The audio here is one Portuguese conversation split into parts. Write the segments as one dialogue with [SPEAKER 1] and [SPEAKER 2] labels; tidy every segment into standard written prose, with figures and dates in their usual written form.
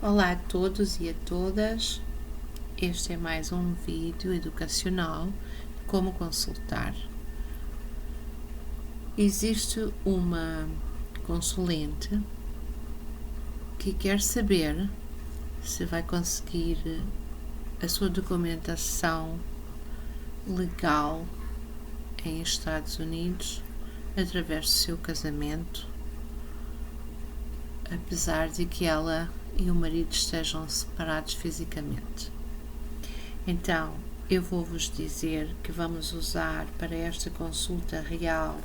[SPEAKER 1] Olá a todos e a todas, este é mais um vídeo educacional de como consultar. Existe uma consulente que quer saber se vai conseguir a sua documentação legal em Estados Unidos através do seu casamento, apesar de que ela e o marido estejam separados fisicamente. Então, eu vou-vos dizer que vamos usar para esta consulta real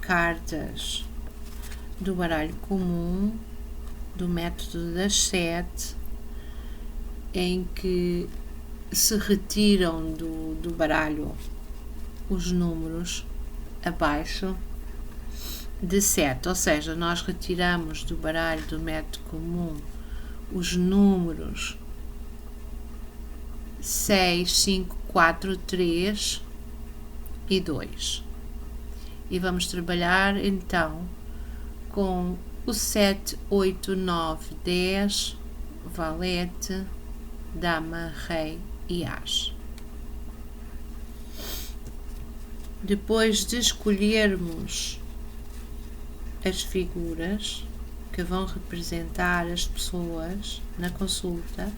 [SPEAKER 1] cartas do baralho comum, do método das 7, em que se retiram do baralho os números abaixo de 7, ou seja, nós retiramos do baralho do método comum os números 6, 5, 4, 3 e 2. E vamos trabalhar então com o 7, 8, 9, 10, valete, dama, rei e as. Depois de escolhermos as figuras que vão representar as pessoas na consulta,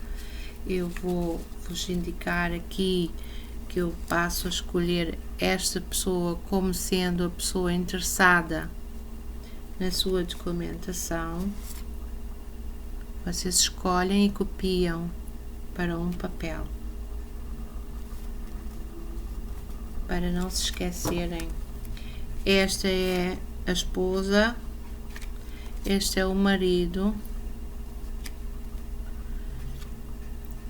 [SPEAKER 1] eu vou vos indicar aqui que eu passo a escolher esta pessoa como sendo a pessoa interessada na sua documentação. Vocês escolhem e copiam para um papel, para não se esquecerem. Esta é a esposa, este é o marido,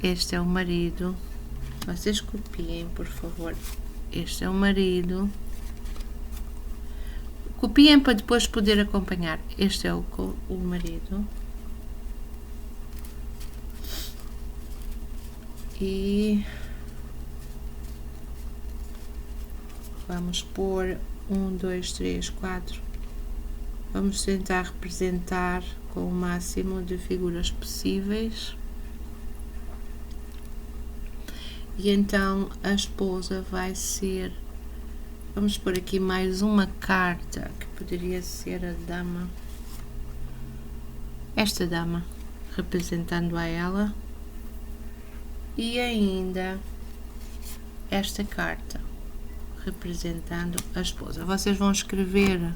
[SPEAKER 1] este é o marido. Vocês copiem, por favor. Este é o marido. Copiem para depois poder acompanhar. Este é o marido. E vamos pôr 1, 2, 3, 4. Vamos tentar representar com o máximo de figuras possíveis. E então a esposa vai ser... Vamos pôr aqui mais uma carta, que poderia ser a dama. Esta dama, representando a ela. E ainda esta carta, representando a esposa. Vocês vão escrever,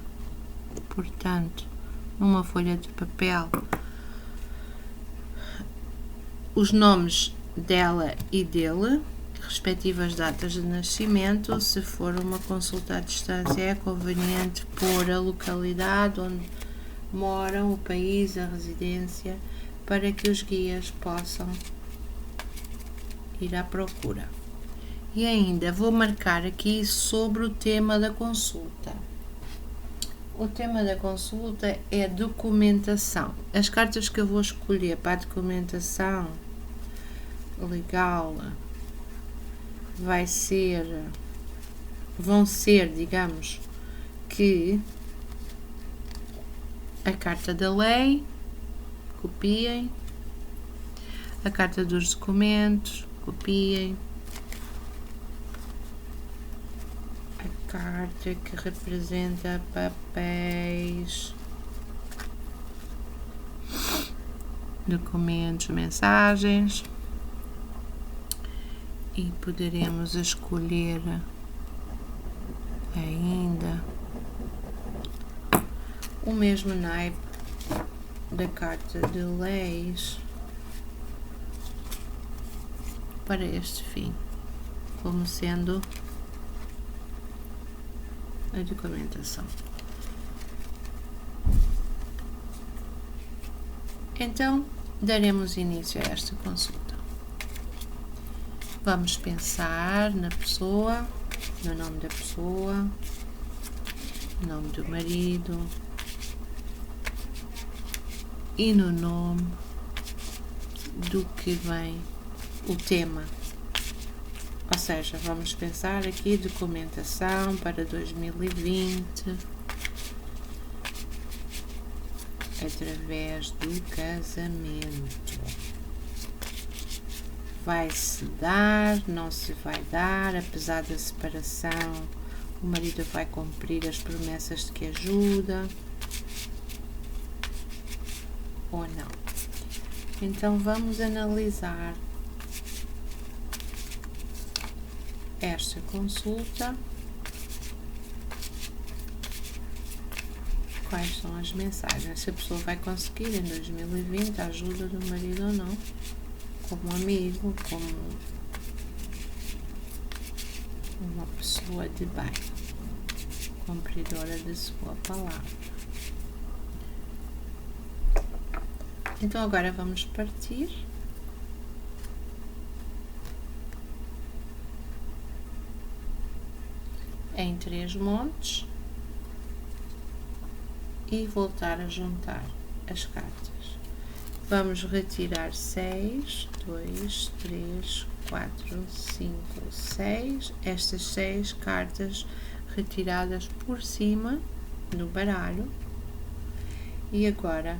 [SPEAKER 1] portanto, numa folha de papel os nomes dela e dele, respectivas datas de nascimento. Se for uma consulta à distância, é conveniente pôr a localidade onde moram, o país, a residência, para que os guias possam ir à procura. E ainda vou marcar aqui sobre o tema da consulta. O tema da consulta é documentação. As cartas que eu vou escolher para a documentação legal vão ser, digamos, que a carta da lei, copiem, a carta dos documentos, copiem, a carta que representa papéis, documentos, mensagens. E poderemos escolher ainda o mesmo naipe da carta de leis para este fim, como sendo a documentação. Então, daremos início a esta consulta. Vamos pensar na pessoa, no nome da pessoa, no nome do marido e no nome do que vem o tema. Ou seja, vamos pensar aqui documentação para 2020 através do casamento. vai se dar, não se vai dar, apesar da separação, o marido vai cumprir as promessas de que ajuda ou não. Então vamos analisar esta consulta. Quais são as mensagens? Se a pessoa vai conseguir em 2020 a ajuda do marido ou não, como amigo, como uma pessoa de bem, cumpridora de sua palavra. Então agora vamos partir em 3 montes e voltar a juntar as cartas. Vamos retirar 6, 2, 3, 4, 5, 6. Estas 6 cartas retiradas por cima do baralho. E agora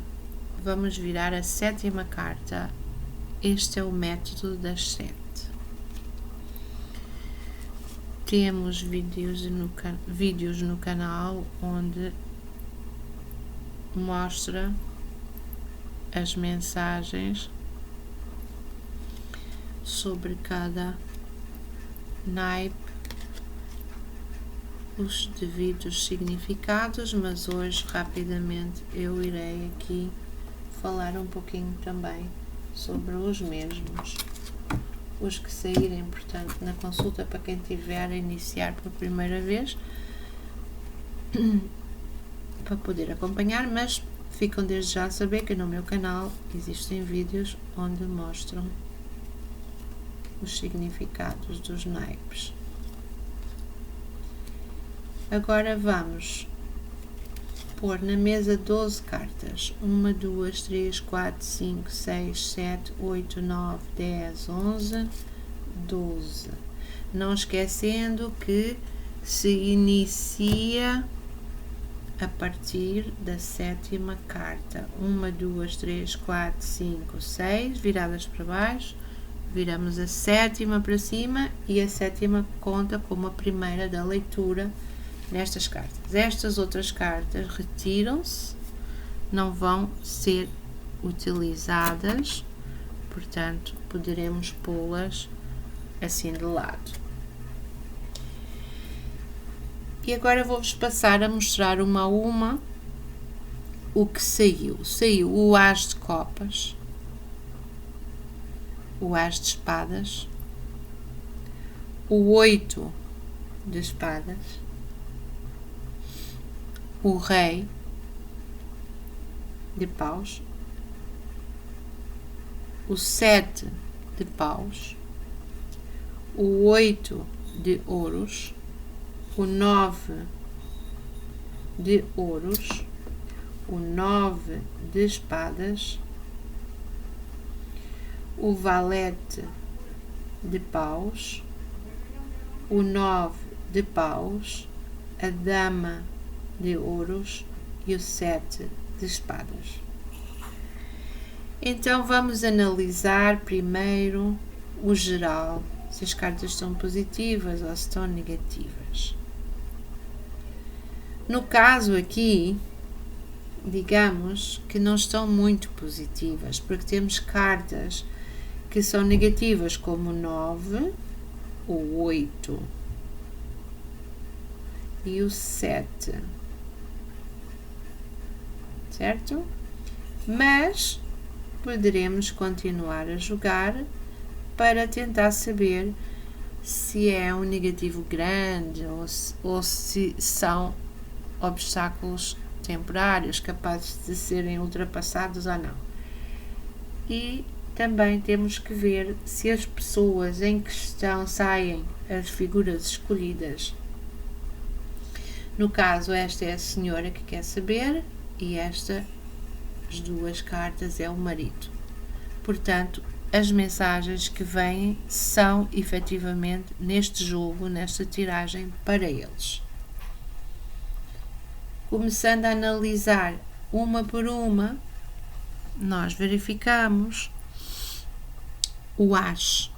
[SPEAKER 1] vamos virar a 7ª carta. Este é o método das 7. Temos vídeos no canal onde mostra as mensagens sobre cada naipe, os devidos significados, mas hoje rapidamente eu irei aqui falar um pouquinho também sobre os mesmos, os que saírem, portanto, na consulta para quem tiver a iniciar por primeira vez, para poder acompanhar, mas ficam desde já a saber que no meu canal existem vídeos onde mostram os significados dos naipes. Agora vamos pôr na mesa 12 cartas. 1, 2, 3, 4, 5, 6, 7, 8, 9, 10, 11, 12. Não esquecendo que se inicia a partir da 7ª carta. 1, 2, 3, 4, 5, 6, viradas para baixo, viramos a 7ª para cima e a 7ª conta como a primeira da leitura nestas cartas. Estas outras cartas retiram-se, não vão ser utilizadas, portanto, poderemos pô-las assim de lado. E agora vou-vos passar a mostrar uma a uma o que saiu. Saiu o As de Copas, o As de Espadas, o 8 de Espadas, o Rei de Paus, o 7 de Paus, o 8 de Ouros, o 9 de Ouros, o 9 de Espadas, o Valete de Paus, o 9 de Paus, a Dama de Ouros e o 7 de Espadas. Então vamos analisar primeiro o geral, se as cartas estão positivas ou se estão negativas. No caso aqui, digamos que não estão muito positivas, porque temos cartas que são negativas, como o 9, o 8 e o 7, certo? Mas poderemos continuar a jogar para tentar saber se é um negativo grande ou se são obstáculos temporários capazes de serem ultrapassados ou não. E também temos que ver se as pessoas em questão saem as figuras escolhidas. No caso, esta é a senhora que quer saber e esta, as duas cartas, é o marido. Portanto, as mensagens que vêm são efetivamente neste jogo, nesta tiragem, para eles. Começando a analisar uma por uma, nós verificamos o As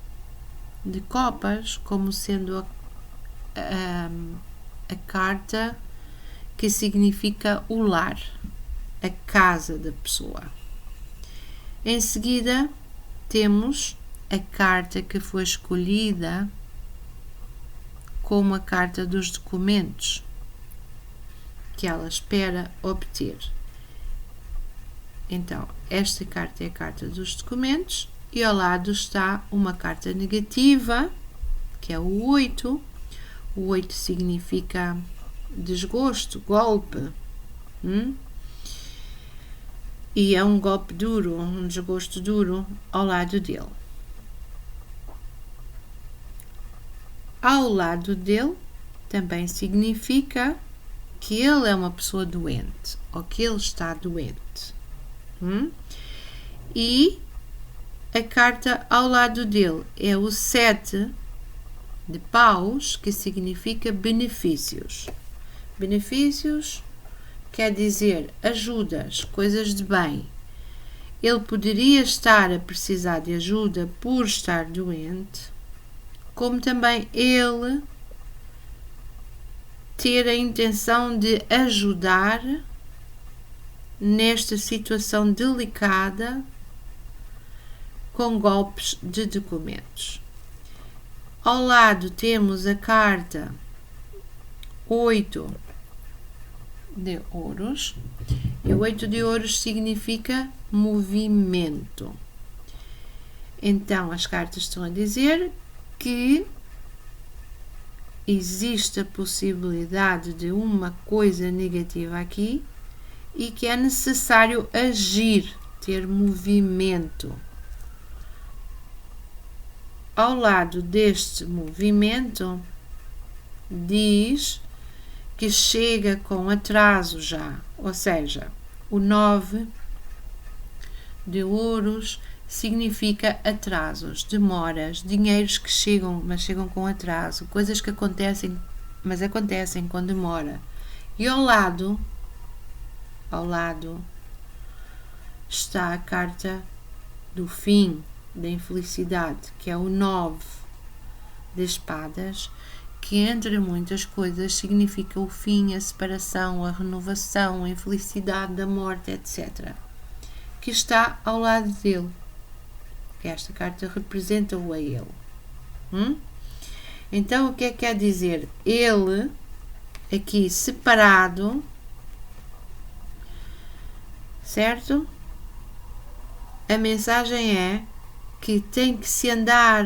[SPEAKER 1] de copas como sendo a carta que significa o lar, a casa da pessoa. Em seguida, temos a carta que foi escolhida como a carta dos documentos que ela espera obter. Então, esta carta é a carta dos documentos e ao lado está uma carta negativa, que é o 8. O 8 significa desgosto, golpe. E é um golpe duro, um desgosto duro ao lado dele. Ao lado dele também significa que ele é uma pessoa doente ou que ele está doente. E a carta ao lado dele é o 7 de paus, que significa benefícios. Benefícios quer dizer ajudas, coisas de bem. Ele poderia estar a precisar de ajuda por estar doente, como também ele ter a intenção de ajudar nesta situação delicada com golpes de documentos. Ao lado temos a carta 8 de ouros, e o 8 de ouros significa movimento. Então, as cartas estão a dizer que existe a possibilidade de uma coisa negativa aqui e que é necessário agir, ter movimento. Ao lado deste movimento, diz que chega com atraso já, ou seja, o 9 de ouros significa atrasos, demoras, dinheiros que chegam, mas chegam com atraso, coisas que acontecem, mas acontecem com demora. E ao lado está a carta do fim, da infelicidade, que é o 9 de espadas, que entre muitas coisas significa o fim, a separação, a renovação, a infelicidade da morte, etc. Que está ao lado dele. Esta carta representa-o a ele. Então, o que é que quer dizer? Ele, aqui separado, certo? A mensagem é que tem que se andar,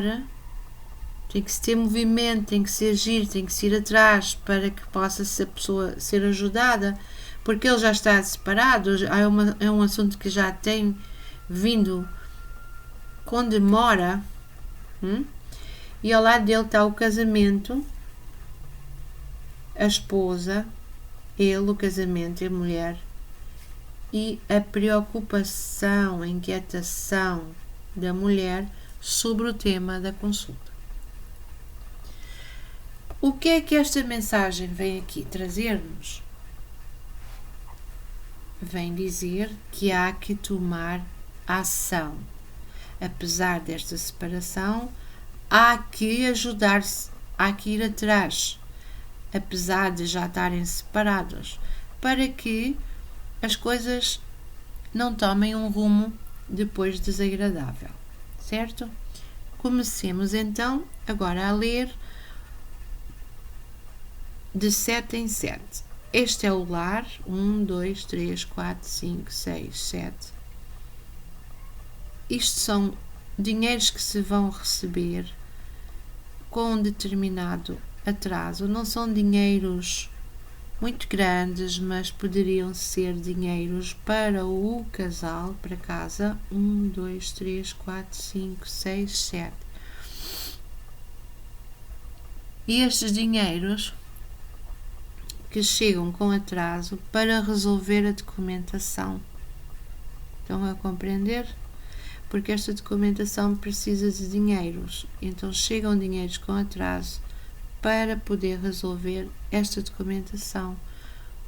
[SPEAKER 1] tem que se ter movimento, tem que se agir, tem que se ir atrás para que possa a pessoa ser ajudada, porque ele já está separado, é um assunto que já tem vindo com demora. E ao lado dele está o casamento, a esposa, ele, o casamento e a mulher, e a preocupação, a inquietação da mulher sobre o tema da consulta. O que é que esta mensagem vem aqui trazer-nos? Vem dizer que há que tomar ação. Apesar desta separação, há que ajudar-se, há que ir atrás, apesar de já estarem separados, para que as coisas não tomem um rumo depois desagradável, certo? Comecemos então agora a ler de 7 em 7. Este é o lar, 1, 2, 3, 4, 5, 6, 7. Isto são dinheiros que se vão receber com um determinado atraso. Não são dinheiros muito grandes, mas poderiam ser dinheiros para o casal, para casa. 1, 2, 3, 4, 5, 6, 7. E estes dinheiros que chegam com atraso para resolver a documentação. Estão a compreender? Porque esta documentação precisa de dinheiros. Então chegam dinheiros com atraso para poder resolver esta documentação.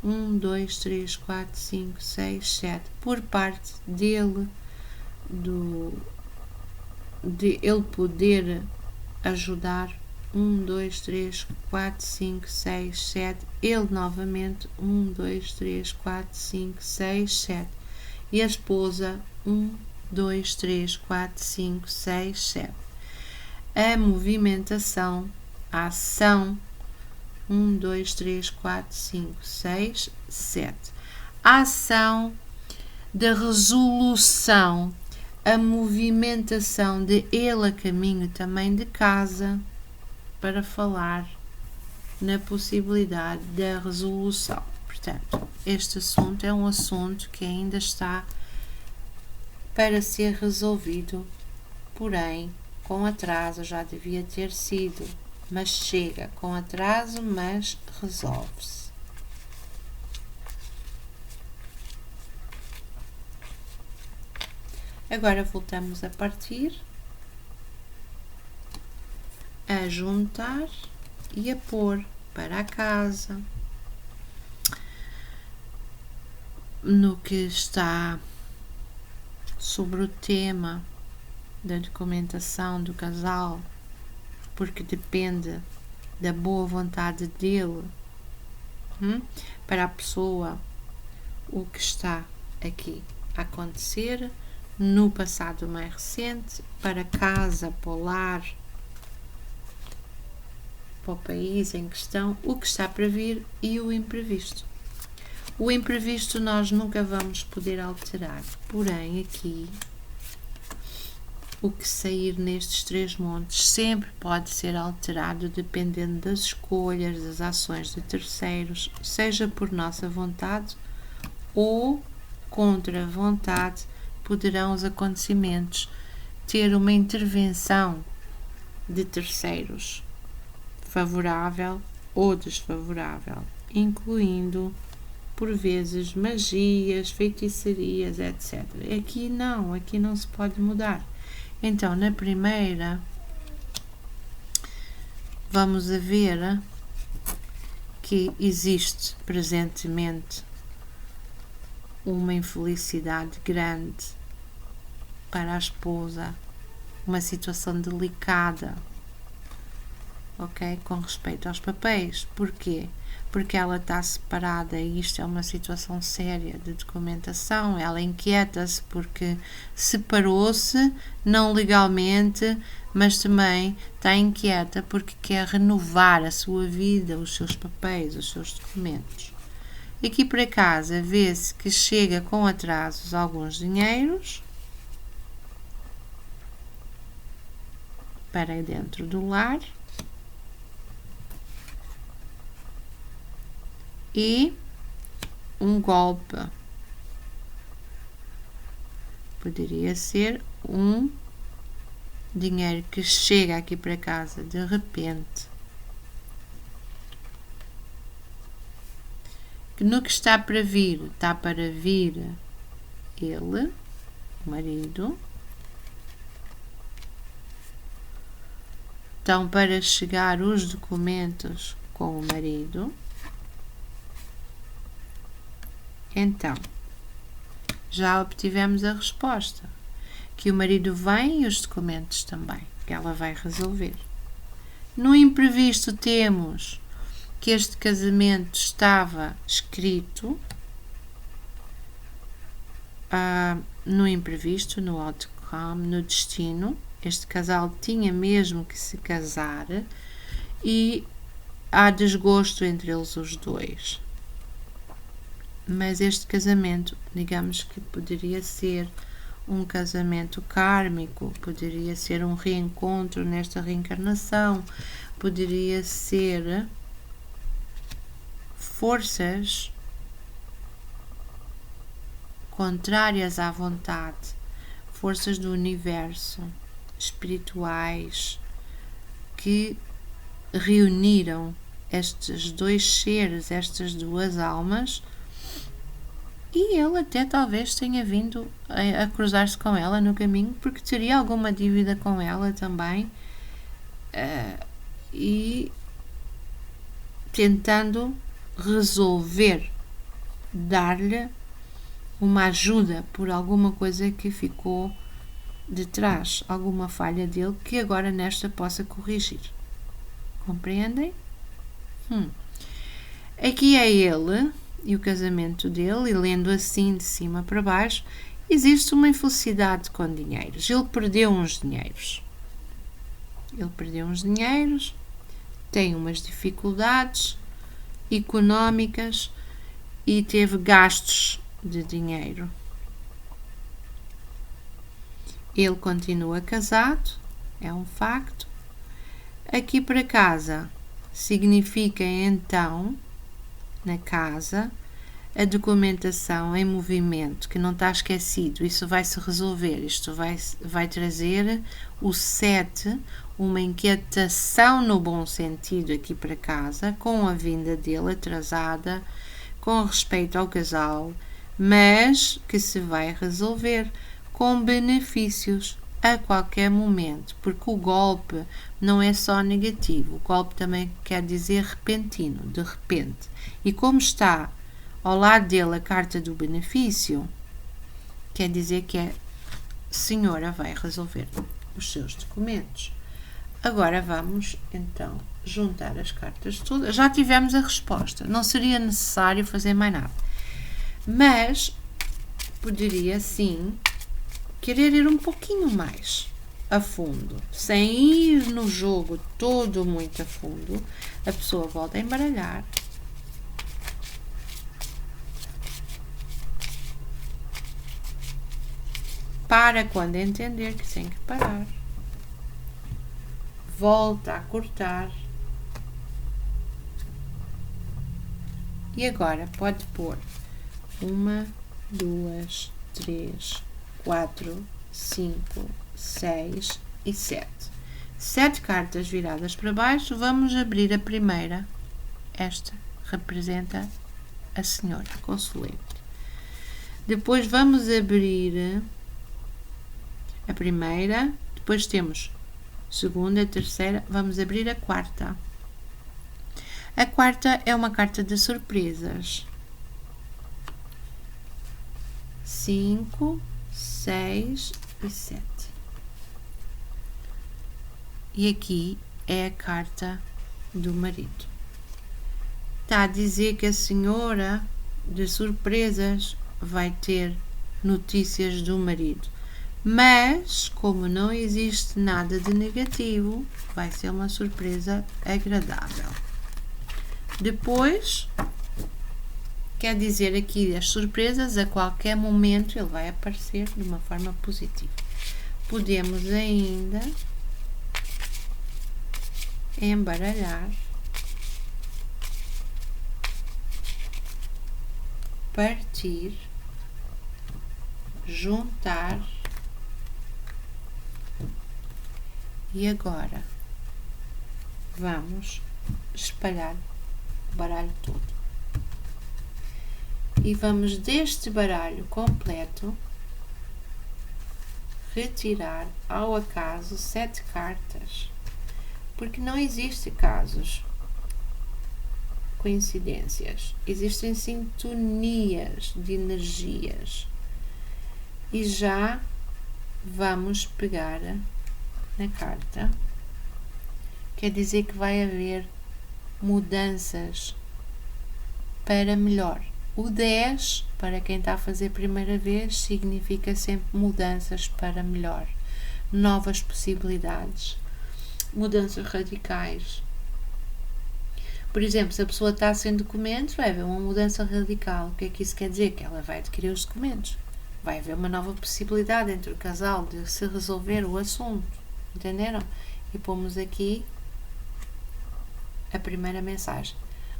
[SPEAKER 1] 1, 2, 3, 4, 5, 6, 7. Por parte dele, de ele poder ajudar. 1, 2, 3, 4, 5, 6, 7. Ele novamente. 1, 2, 3, 4, 5, 6, 7. E a esposa. 1, 2, 3, 4, 5, 6, 7. A movimentação, a ação. 1, 2, 3, 4, 5, 6, 7. A ação da resolução, a movimentação de ele a caminho também de casa, para falar na possibilidade da resolução. Portanto, este assunto é um assunto que ainda está para ser resolvido, porém, com atraso. Já devia ter sido, mas chega com atraso, mas resolve-se. Agora voltamos a partir, a juntar e a pôr para a casa. No que está sobre o tema da documentação do casal, porque depende da boa vontade dele, para a pessoa, o que está aqui a acontecer no passado mais recente, para casa, para o lar, para o país em questão, o que está para vir e o imprevisto. O imprevisto nós nunca vamos poder alterar, porém aqui o que sair nestes 3 montes sempre pode ser alterado dependendo das escolhas, das ações de terceiros, seja por nossa vontade ou contra a vontade. Poderão os acontecimentos ter uma intervenção de terceiros, favorável ou desfavorável, incluindo por vezes magias, feitiçarias, etc. Aqui não se pode mudar. Então, na primeira, vamos ver que existe presentemente uma infelicidade grande para a esposa, uma situação delicada, ok? Com respeito aos papéis. Porquê? Porque ela está separada e isto é uma situação séria de documentação. Ela inquieta-se porque separou-se, não legalmente, mas também está inquieta porque quer renovar a sua vida, os seus papéis, os seus documentos. Aqui para casa vê-se que chega com atrasos alguns dinheiros para dentro do lar. E um golpe. Poderia ser um dinheiro que chega aqui para casa de repente. Que no que está para vir ele, o marido. Então, para chegar os documentos com o marido. Então, já obtivemos a resposta, que o marido vem e os documentos também, que ela vai resolver. No imprevisto temos que este casamento estava escrito, no imprevisto, no outcome, no destino, este casal tinha mesmo que se casar e há desgosto entre eles os dois. Mas este casamento, digamos que poderia ser um casamento kármico, poderia ser um reencontro nesta reencarnação, poderia ser forças contrárias à vontade, forças do universo, espirituais, que reuniram estes dois seres, estas duas almas. E ele até talvez tenha vindo a cruzar-se com ela no caminho, porque teria alguma dívida com ela também, e tentando resolver, dar-lhe uma ajuda por alguma coisa que ficou de trás alguma falha dele que agora nesta possa corrigir. Compreendem? Aqui é ele e o casamento dele, e lendo assim de cima para baixo, existe uma infelicidade com dinheiros. Ele perdeu uns dinheiros. Tem umas dificuldades económicas e teve gastos de dinheiro. Ele continua casado, é um facto. Aqui para casa significa então, na casa, a documentação em movimento, que não está esquecido. Isso vai se resolver. Isto vai trazer o 7, uma inquietação no bom sentido aqui para casa, com a vinda dele atrasada, com respeito ao casal, mas que se vai resolver com benefícios a qualquer momento, porque o golpe não é só negativo, o golpe também quer dizer repentino, de repente. E como está ao lado dele a carta do benefício, quer dizer que a senhora vai resolver os seus documentos. Agora vamos então juntar as cartas todas. Já tivemos a resposta, não seria necessário fazer mais nada, mas poderia sim querer ir um pouquinho mais a fundo, sem ir no jogo todo muito a fundo. A pessoa volta a embaralhar, para quando entender que tem que parar, volta a cortar e agora pode pôr 1, 2, 3, 4, 5, 6 e 7. 7 cartas viradas para baixo. Vamos abrir a primeira. Esta representa a senhora consulente. Depois vamos abrir a primeira. Depois temos segunda, terceira. Vamos abrir a quarta. A quarta é uma carta de surpresas. 5, 6 e 7. E aqui é a carta do marido. Está a dizer que a senhora de surpresas vai ter notícias do marido. Mas, como não existe nada de negativo, vai ser uma surpresa agradável. Depois, quer dizer aqui as surpresas, a qualquer momento ele vai aparecer de uma forma positiva. Podemos ainda embaralhar, partir, juntar e agora vamos espalhar o baralho todo. E vamos deste baralho completo retirar ao acaso 7 cartas, porque não existem casos, coincidências, existem sintonias de energias. E já vamos pegar na carta, quer dizer que vai haver mudanças para melhor. O 10, para quem está a fazer primeira vez, significa sempre mudanças para melhor, novas possibilidades, mudanças radicais. Por exemplo, se a pessoa está sem documentos, vai haver uma mudança radical. O que é que isso quer dizer? Que ela vai adquirir os documentos. Vai haver uma nova possibilidade entre o casal de se resolver o assunto. Entenderam? E pomos aqui a primeira mensagem.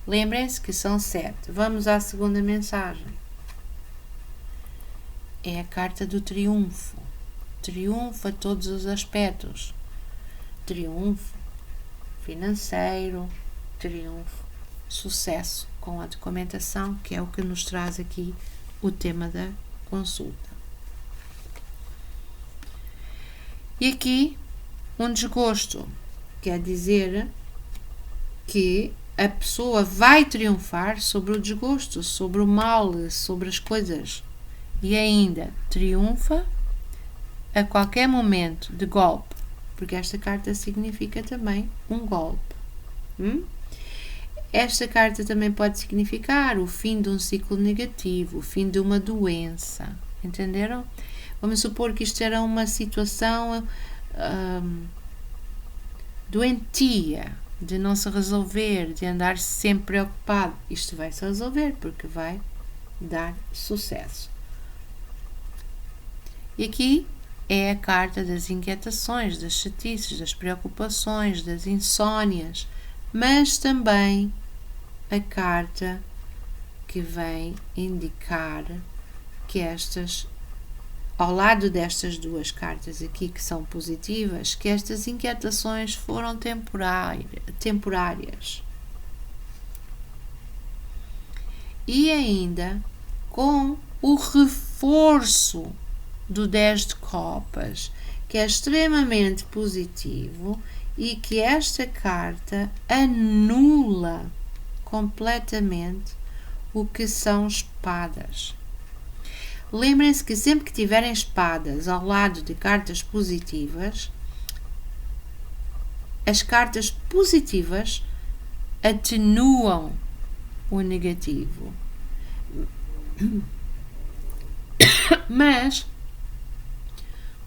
[SPEAKER 1] Lembrem-se que são 7. Vamos à segunda mensagem. É a carta do triunfo. Triunfo a todos os aspectos. Triunfo financeiro, triunfo, sucesso com a documentação, que é o que nos traz aqui o tema da consulta. E aqui um desgosto, quer dizer que a pessoa vai triunfar sobre o desgosto, sobre o mal, sobre as coisas. E ainda triunfa a qualquer momento de golpe, porque esta carta significa também um golpe. Esta carta também pode significar o fim de um ciclo negativo, o fim de uma doença. Entenderam? Vamos supor que isto era uma situação doentia, de não se resolver, de andar sempre preocupado. Isto vai se resolver porque vai dar sucesso. E aqui é a carta das inquietações, das chatices, das preocupações, das insónias, mas também a carta que vem indicar que estas, ao lado destas duas cartas aqui que são positivas, que estas inquietações foram temporárias. E ainda com o reforço do 10 de copas, que é extremamente positivo e que esta carta anula completamente o que são espadas. Lembrem-se que sempre que tiverem espadas ao lado de cartas positivas, as cartas positivas atenuam o negativo. Mas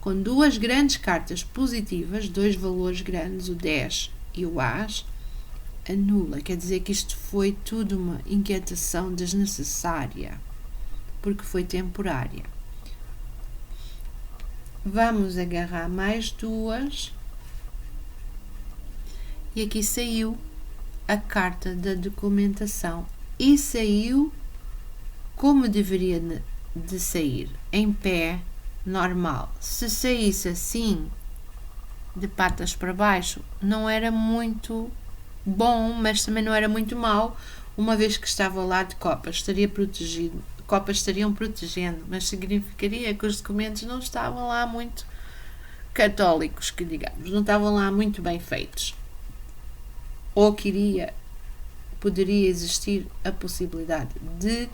[SPEAKER 1] com duas grandes cartas positivas, dois valores grandes, o 10 e o As, anula. Quer dizer que isto foi tudo uma inquietação desnecessária, porque foi temporária. Vamos agarrar mais duas. E aqui saiu a carta da documentação. E saiu como deveria de sair, em pé, normal. Se saísse assim, de patas para baixo, não era muito bom, mas também não era muito mau, uma vez que estava lá de copas, estaria protegido. Copas estariam protegendo, mas significaria que os documentos não estavam lá muito católicos, que digamos, não estavam lá muito bem feitos. Ou poderia existir a possibilidade de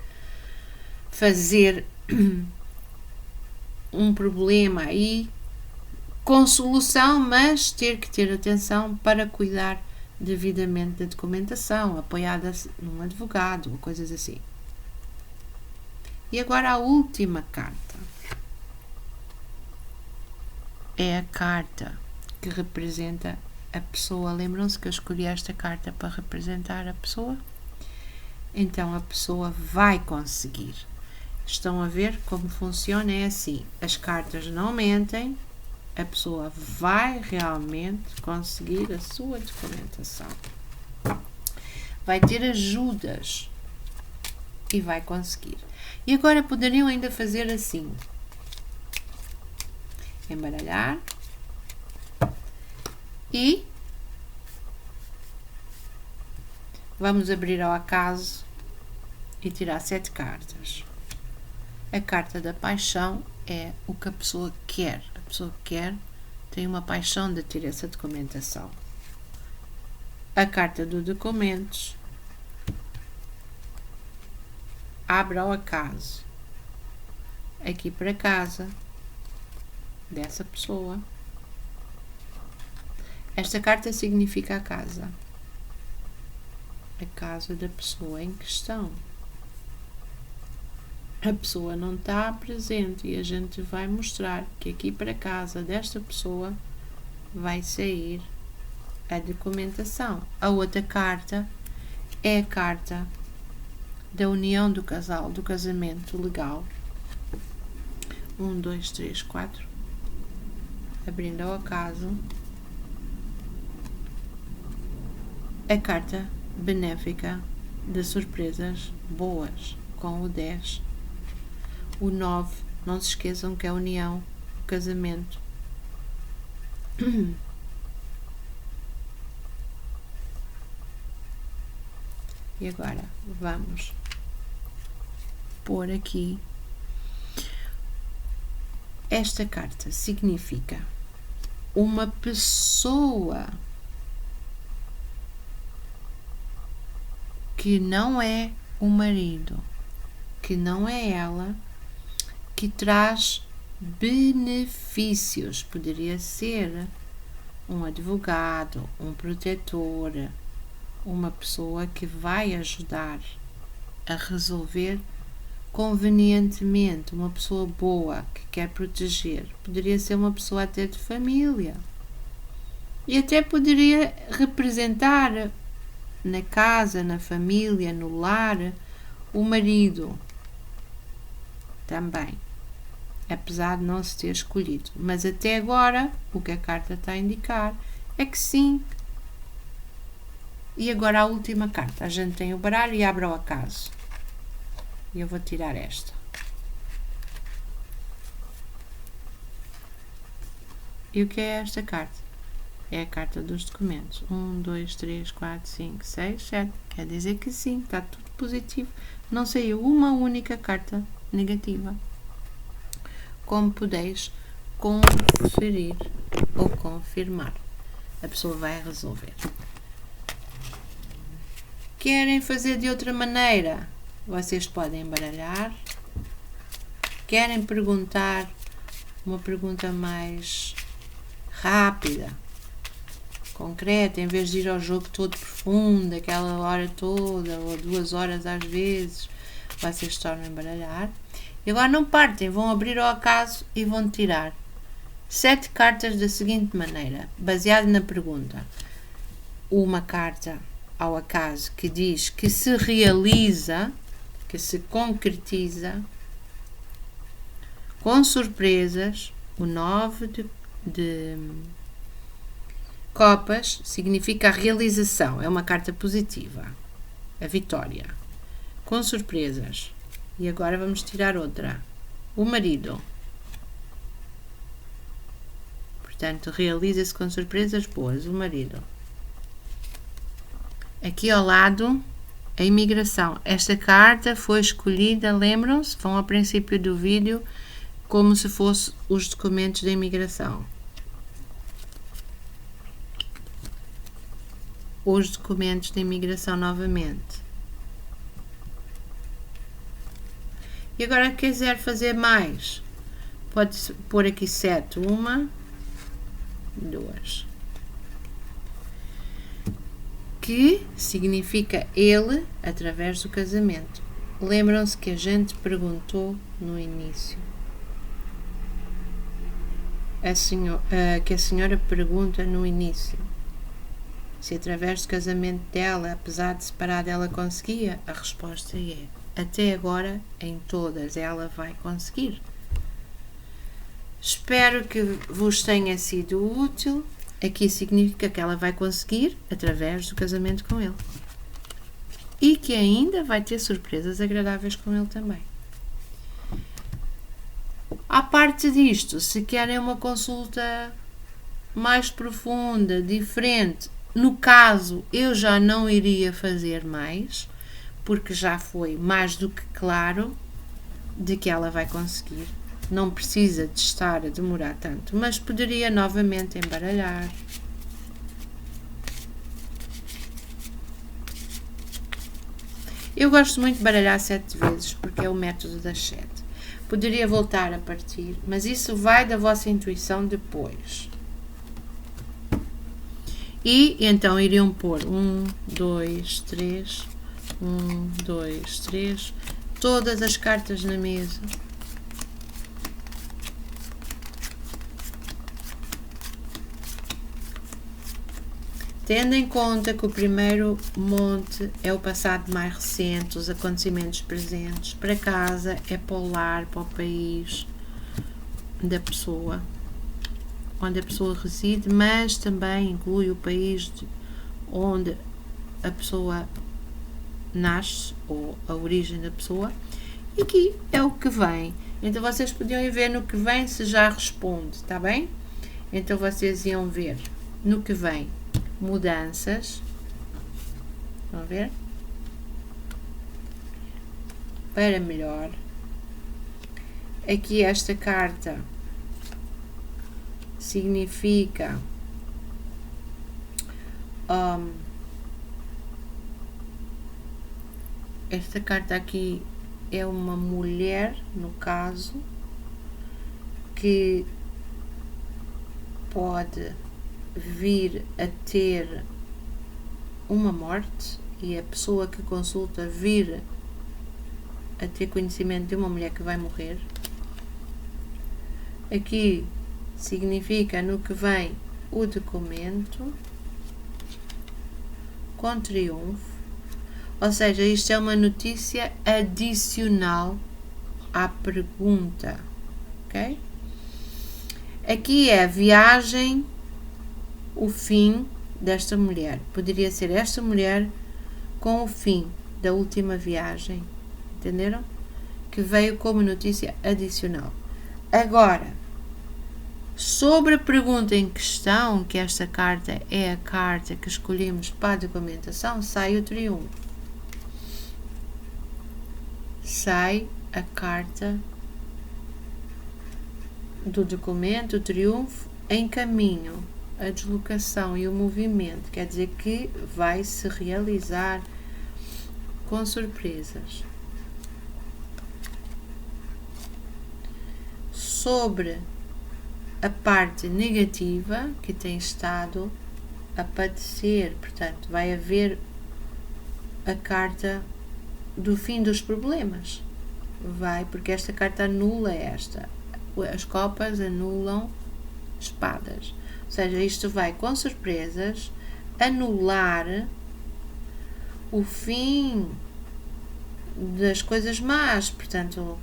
[SPEAKER 1] fazer um problema aí com solução, mas ter que ter atenção para cuidar devidamente da documentação, apoiada num advogado ou coisas assim. E agora a última carta é a carta que representa a pessoa. Lembram-se que eu escolhi esta carta para representar a pessoa? Então a pessoa vai conseguir. Estão a ver como funciona? É assim, as cartas não mentem, a pessoa vai realmente conseguir a sua documentação. Vai ter ajudas e vai conseguir. E agora poderiam ainda fazer assim: embaralhar e vamos abrir ao acaso e tirar 7 cartas. A carta da paixão é o que a pessoa quer. A pessoa quer, tem uma paixão de ter essa documentação. A carta dos documentos abre ao acaso. Aqui para casa dessa pessoa. Esta carta significa a casa. A casa da pessoa em questão. A pessoa não está presente e a gente vai mostrar que aqui para casa desta pessoa vai sair a documentação. A outra carta é a carta da união do casal, do casamento legal. 1, 2, 3, 4. Abrindo ao acaso. A carta benéfica de surpresas boas, com o 10. O 9, não se esqueçam que é a união, o casamento. E agora vamos pôr aqui. Esta carta significa uma pessoa que não é o marido, que não é ela, que traz benefícios. Poderia ser um advogado, um protetor, uma pessoa que vai ajudar a resolver convenientemente, uma pessoa boa que quer proteger. Poderia ser uma pessoa até de família. E até poderia representar na casa, na família, no lar, o marido. Também. Apesar de não se ter escolhido. Mas até agora, o que a carta está a indicar é que sim. E agora a última carta. A gente tem o baralho e abre ao acaso. E eu vou tirar esta. E o que é esta carta? É a carta dos documentos. 1, 2, 3, 4, 5, 6, 7. Quer dizer que sim, está tudo positivo. Não saiu uma única carta negativa. Como podeis conferir ou confirmar. A pessoa vai resolver. Querem fazer de outra maneira? Vocês podem baralhar. Querem perguntar uma pergunta mais rápida, concreta, em vez de ir ao jogo todo profundo, aquela hora toda, ou 2 horas às vezes, vocês tornam a baralhar. E agora não partem, vão abrir ao acaso e vão tirar 7 cartas da seguinte maneira, baseado na pergunta. Uma carta ao acaso que diz que se realiza, que se concretiza, com surpresas. O 9 de copas significa a realização, é uma carta positiva, a vitória, com surpresas. E agora vamos tirar outra, o marido. Portanto, realiza-se com surpresas boas, o marido. Aqui ao lado, a imigração. Esta carta foi escolhida, lembram-se? Vão ao princípio do vídeo, como se fossem os documentos da imigração. Os documentos da imigração novamente. E agora, quiser fazer mais, pode pôr aqui 7. 1, 2. Que significa ele através do casamento. Lembram-se que a gente perguntou no início. Que a senhora pergunta no início se através do casamento dela, apesar de separada, ela conseguia. A resposta é: até agora, em todas, ela vai conseguir. Espero que vos tenha sido útil. Aqui significa que ela vai conseguir através do casamento com ele. E que ainda vai ter surpresas agradáveis com ele também. À parte disto, se querem uma consulta mais profunda, diferente, no caso, eu já não iria fazer mais, porque já foi mais do que claro de que ela vai conseguir. Não precisa de estar a demorar tanto, mas poderia novamente embaralhar. Eu gosto muito de baralhar 7 vezes, porque é o método das 7. Poderia voltar a partir, mas isso vai da vossa intuição depois. E então iriam pôr 1, 2, 3, 1, 2, 3, todas as cartas na mesa. Tendo em conta que o primeiro monte é o passado mais recente, os acontecimentos presentes, para casa é para o lar, para o país da pessoa, onde a pessoa reside, mas também inclui o país onde a pessoa nasce, ou a origem da pessoa. E aqui é o que vem. Então vocês podiam ver no que vem se já responde, está bem? Então vocês iam ver no que vem mudanças. Vão ver? Para melhor. Aqui esta carta significa esta carta aqui é uma mulher, no caso, que pode vir a ter uma morte e a pessoa que consulta vir a ter conhecimento de uma mulher que vai morrer. Aqui significa no que vem o documento com triunfo, ou seja, isto é uma notícia adicional à pergunta, ok? Aqui é a viagem, o fim desta mulher. Poderia ser esta mulher com o fim da última viagem, entenderam? Que veio como notícia adicional. Agora, sobre a pergunta em questão, que esta carta é a carta que escolhemos para a documentação, sai o triunfo. Sai a carta do documento, o triunfo, em caminho, a deslocação e o movimento, quer dizer que vai se realizar com surpresas. Sobre a parte negativa que tem estado a padecer, portanto, vai haver a carta do fim dos problemas. Vai, porque esta carta anula esta. As copas anulam espadas. Ou seja, isto vai com surpresas anular o fim das coisas más. Portanto,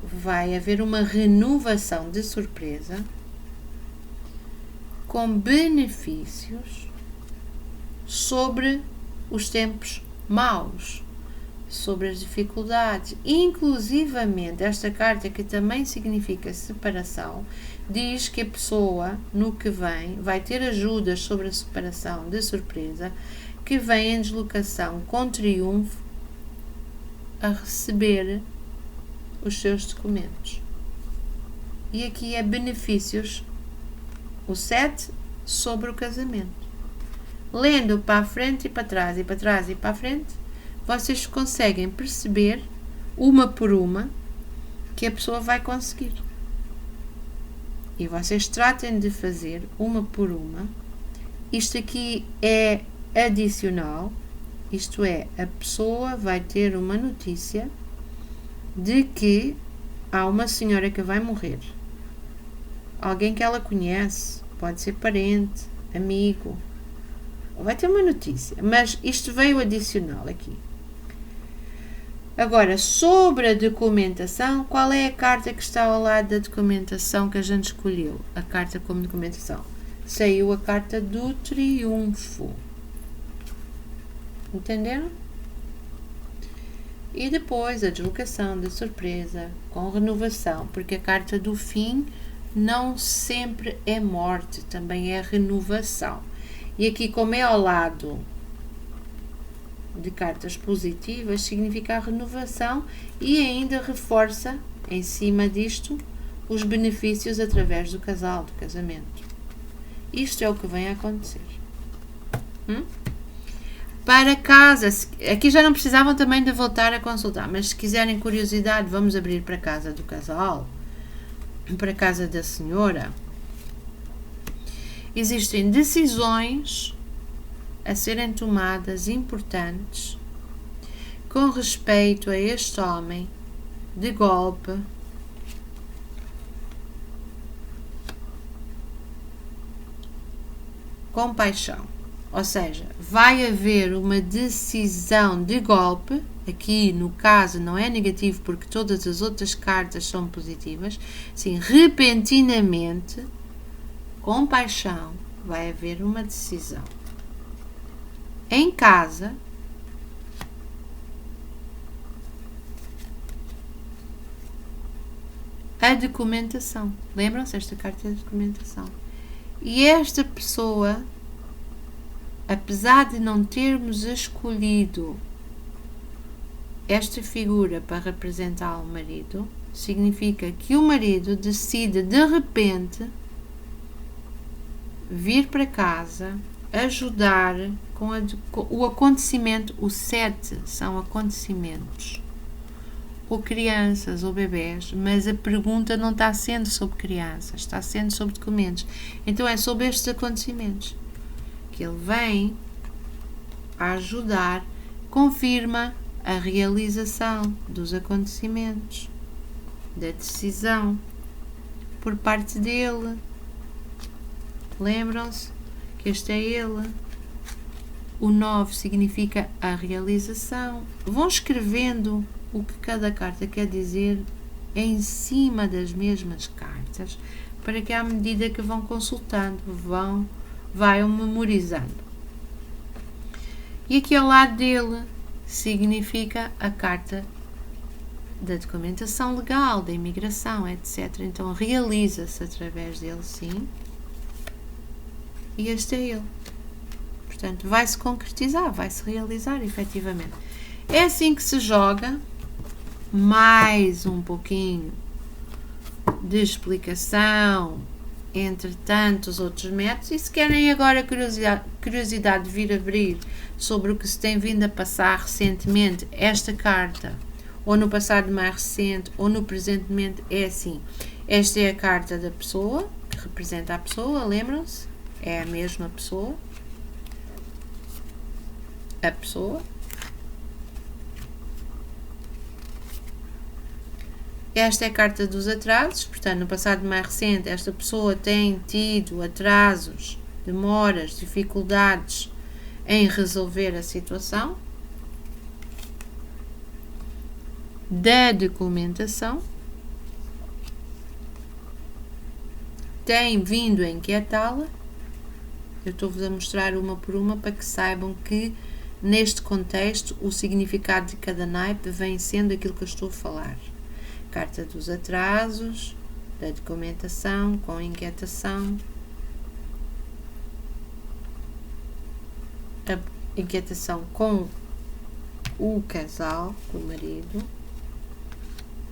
[SPEAKER 1] vai haver uma renovação de surpresa com benefícios sobre os tempos maus, sobre as dificuldades. Inclusivamente, esta carta, que também significa separação, diz que a pessoa, no que vem, vai ter ajudas sobre a separação de surpresa, que vem em deslocação com triunfo a receber os seus documentos. E aqui é benefícios, o 7 sobre o casamento. Lendo para a frente e para trás, e para trás e para a frente, vocês conseguem perceber, uma por uma, que a pessoa vai conseguir. E vocês tratem de fazer uma por uma. Isto aqui é adicional, isto é, a pessoa vai ter uma notícia de que há uma senhora que vai morrer. Alguém que ela conhece, pode ser parente, amigo, vai ter uma notícia, mas isto veio adicional aqui. Agora, sobre a documentação, qual é a carta que está ao lado da documentação que a gente escolheu? A carta como documentação. Saiu a carta do triunfo. Entenderam? E depois a deslocação de surpresa com renovação, porque a carta do fim não sempre é morte, também é renovação. E aqui, como é ao lado de cartas positivas, significa a renovação e ainda reforça, em cima disto, os benefícios através do casal, do casamento. Isto é o que vem a acontecer. Para casa, aqui já não precisavam também de voltar a consultar, mas se quiserem curiosidade, vamos abrir para a casa do casal, para a casa da senhora. Existem decisões a serem tomadas importantes com respeito a este homem de golpe, com paixão. Ou seja, vai haver uma decisão de golpe. Aqui no caso não é negativo porque todas as outras cartas são positivas. Sim, repentinamente, com paixão, vai haver uma decisão. Em casa, a documentação. Lembram-se? Esta carta é a documentação. E esta pessoa, apesar de não termos escolhido esta figura para representar o marido, significa que o marido decide de repente vir para casa, ajudar com o acontecimento. O 7 são acontecimentos. ou crianças ou bebés, mas a pergunta não está sendo sobre crianças, está sendo sobre documentos. Então é sobre estes acontecimentos que ele vem a ajudar, confirma a realização dos acontecimentos, da decisão por parte dele. Lembram-se que este é ele. O 9 significa a realização. Vão escrevendo o que cada carta quer dizer em cima das mesmas cartas, para que à medida que vão consultando, vão memorizando. E aqui ao lado dele significa a carta da documentação legal, da imigração, etc. Então realiza-se através dele, sim. E este é ele. Portanto, vai-se concretizar, vai-se realizar, efetivamente. É assim que se joga. Mais um pouquinho de explicação entre tantos outros métodos. E se querem agora curiosidade de vir abrir sobre o que se tem vindo a passar recentemente, esta carta, ou no passado mais recente, ou no presentemente, é assim. Esta é a carta da pessoa, que representa a pessoa, lembram-se? É a mesma pessoa. A pessoa. Esta é a carta dos atrasos, portanto, no passado mais recente, esta pessoa tem tido atrasos, demoras, dificuldades em resolver a situação. Da documentação, tem vindo a inquietá-la. Eu estou-vos a mostrar uma por uma para que saibam que, neste contexto, o significado de cada naipe vem sendo aquilo que eu estou a falar. Carta dos atrasos, da documentação, com inquietação. A inquietação com o casal, com o marido,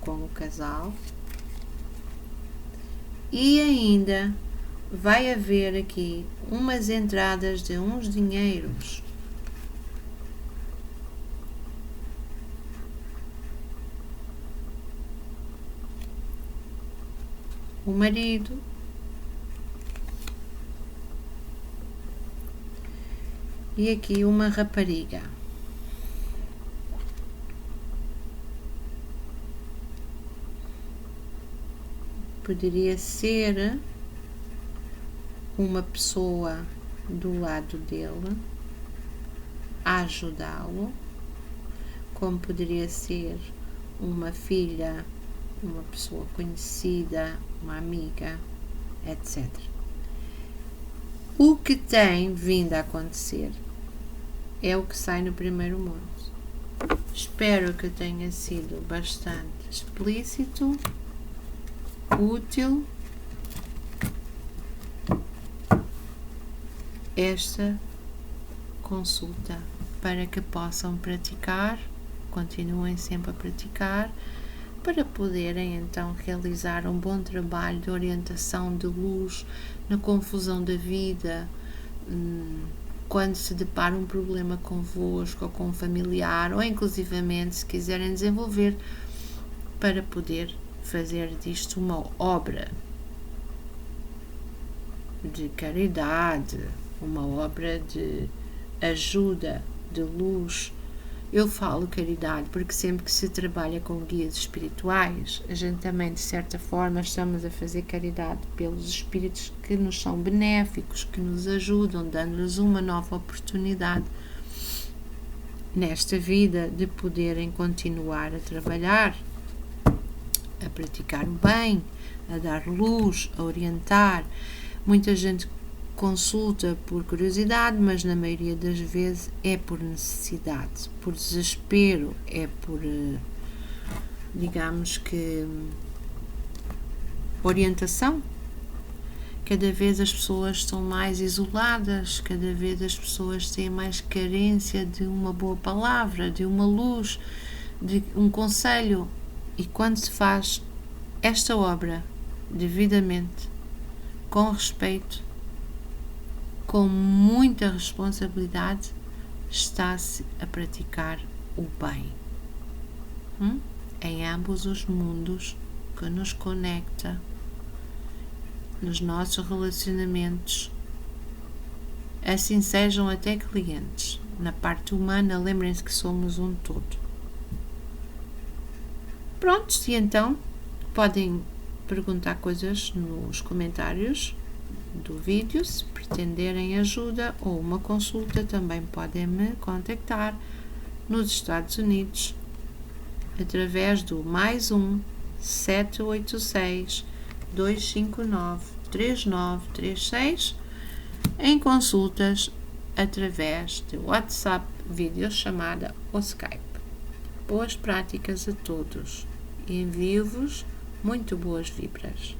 [SPEAKER 1] com o casal. E ainda vai haver aqui umas entradas de uns dinheiros. O marido e aqui uma rapariga. Poderia ser uma pessoa do lado dele a ajudá-lo, como poderia ser uma filha, uma pessoa conhecida, uma amiga, etc. O que tem vindo a acontecer é o que sai no primeiro mundo. Espero que tenha sido bastante explícito, útil esta consulta para que possam praticar, continuem sempre a praticar, para poderem então realizar um bom trabalho de orientação de luz na confusão da vida, quando se depara um problema convosco ou com um familiar, ou inclusivamente se quiserem desenvolver, para poder fazer disto uma obra de caridade, uma obra de ajuda, de luz. Eu falo caridade porque sempre que se trabalha com guias espirituais, a gente também, de certa forma, estamos a fazer caridade pelos espíritos que nos são benéficos, que nos ajudam, dando-lhes uma nova oportunidade nesta vida de poderem continuar a trabalhar, a praticar o bem, a dar luz, a orientar. Muita gente consulta por curiosidade, mas na maioria das vezes é por necessidade, por desespero, é por, digamos que, orientação. Cada vez as pessoas estão mais isoladas, cada vez as pessoas têm mais carência de uma boa palavra, de uma luz, de um conselho. E quando se faz esta obra devidamente, com respeito, com muita responsabilidade, está-se a praticar o bem. em ambos os mundos que nos conecta nos nossos relacionamentos, assim sejam até clientes. Na parte humana, lembrem-se que somos um todo. Prontos, e então podem perguntar coisas nos comentários do vídeo. Se pretenderem ajuda ou uma consulta, também podem me contactar nos Estados Unidos através do +1 786 259 3936 em consultas através de WhatsApp, videochamada ou Skype. Boas práticas a todos e envio-vos muito boas vibras.